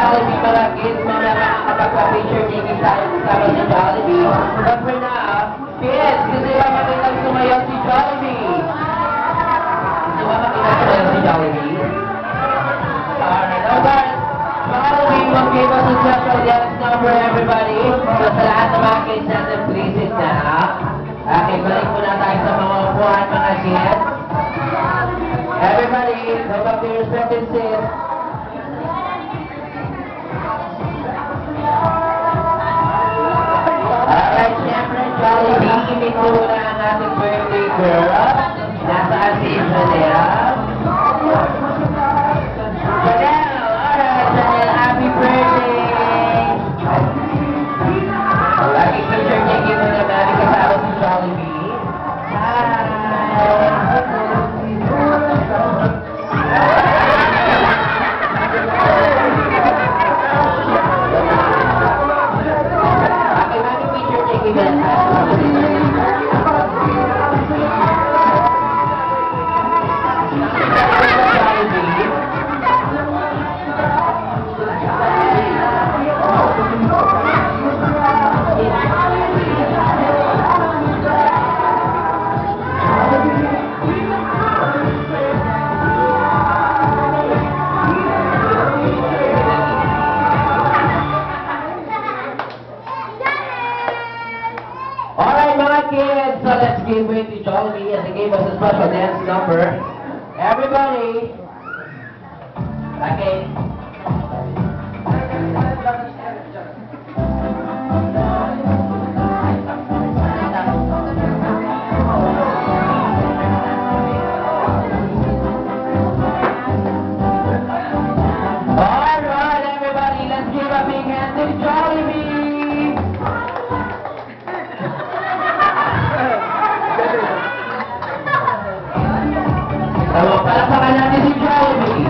Jollibee mga kids, mamaya makakapagpa-picture taking tayo kasama si Jollibee. But for now, kids, gusto nyo ba makitang sumayaw si Jollibee? Gusto nyo ba makitang sumayaw si Jollibee? Alright, alright. Jollibee will give us a special dance number, everybody. So sa lahat ng mga kids natin, please sit down. Okay, balik muna tayo sa mga upuan, mga kids. Everybody, go back to your respective seats. Alright, syempre, Jollibee, imit muna ang ating birthday girl. Nasaan si Janelle? Janelle, alright, Janelle, happy birthday! Happy picture taking muna namin kasama si Jollibee. Hi! Kids, so let's give way to Jollibee as they gave us a special dance number. Everybody, okay. All right, everybody, let's give a big hand to Jollibee. Palakpakan natin si Jollibee.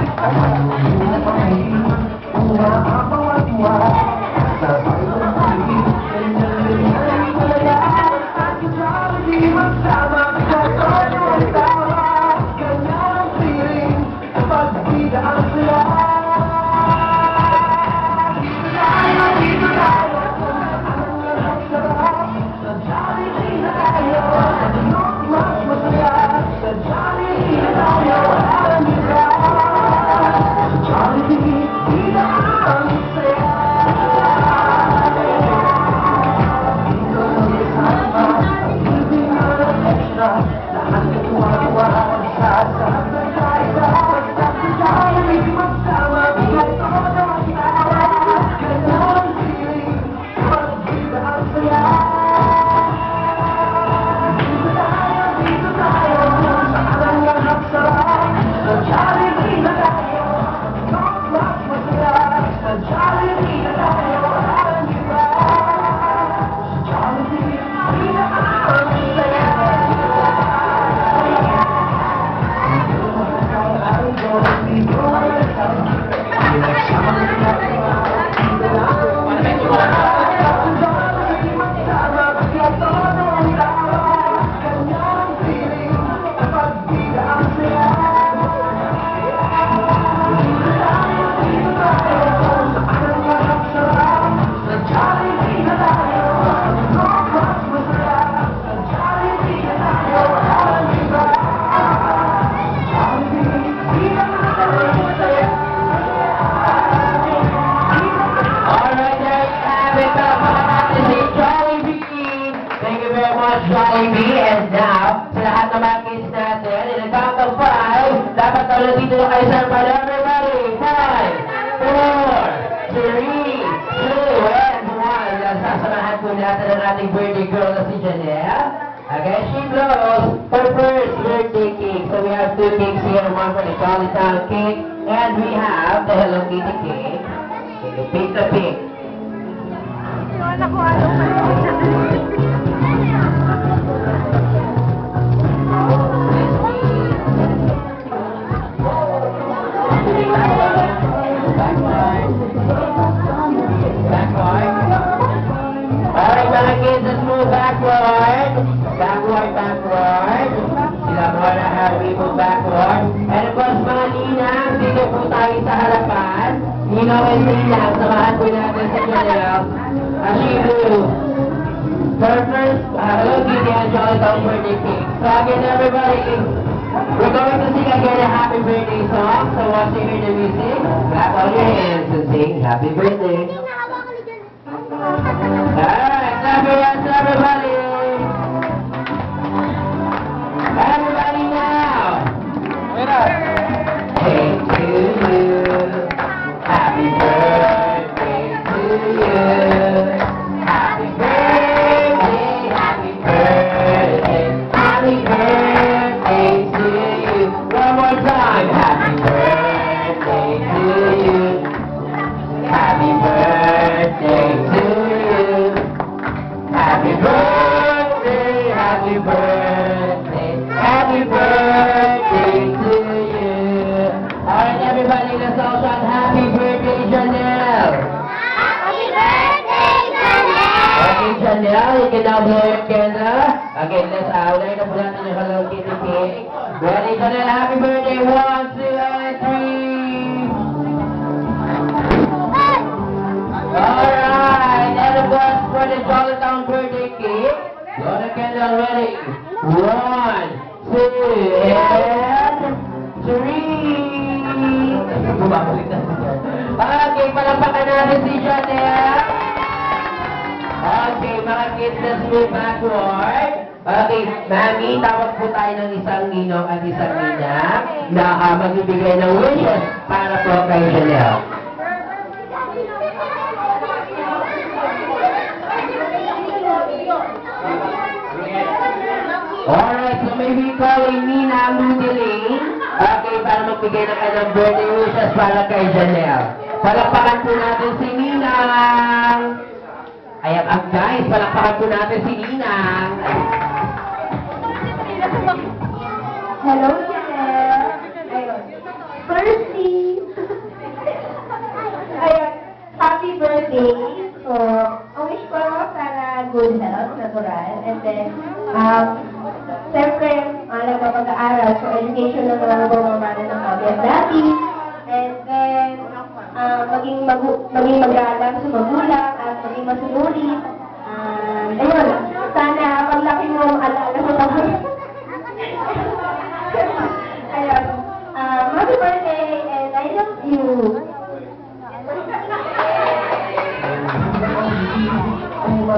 Jollibee, and now, sa lahat ng mga kids natin, in the count of 5, dapat tawala dito na kayo sa pala, everybody. 5, 4, 3, 2, and 1. Sasamahan po natin ang ating birthday girl na si Janelle. Okay, she blows her first birthday cake. So we have 2 cakes here, one for the Jolly Town cake, and we have the Hello Kitty cake. Okay, pick the pick. Wala ko ano pa. Alright mga kids, let's move backward. Backward. Sila mo na happy move backward. And of course mga ninang, dito po tayo sa harapan. Nino and Nina, samahan po natin si Janelle. As she blew her first Hello Kitty and Jolly Town birthday cake. So again, everybody, we're going to sing again a happy birthday song. So once you hear the music, clap on your hands and sing happy birthday. Alright, clap your hands, everybody. Everybody now. Hey to you. Happy birthday to you. Happy birthday, happy birthday, happy birthday to you. One more time. Happy birthday to you. Happy birthday to you. Happy birthday, happy birthday, happy birthday to you. Alright, everybody, let's all shout happy birthday, Janelle. Happy birthday, Janelle! Okay, Janelle, you can now blow your candle. Again, let's unahin na po natin yung Hello Kitty cake. Ready, Janelle, happy birthday, 1, 2, and 3. Alright, and of course, for the Jolly Town birthday cake, blow the candle ready. 1, 2, and 3. Bumabalik na siya. Okay, palampakan natin si Janelle. Okay, mga kids, let's move backward. Okay, Mami, tawag po tayo ng isang ninong at isang ninang na magbibigay ng wishes para po kay Janelle. Alright, so may we calling Nina Ludilin. Okay, para magbigay ng kanyang birthday wishes para kay Janelle. Palakpakan po natin si Ninang. Ayan, guys, palakpakan po natin si Ninang. Hello, Janelle. Ayun. Firstly, ayun, happy birthday. So, ang wish ko sana good health, natural. And then, siyempre, nagpapag-aaral. So, education na mga gumamana ng mami at daddy. And then, maging magalang sa magulang at maging masunuri. Ayun, sana paglaki mo alaala sa magulang. Ayun, happy birthday and I love you.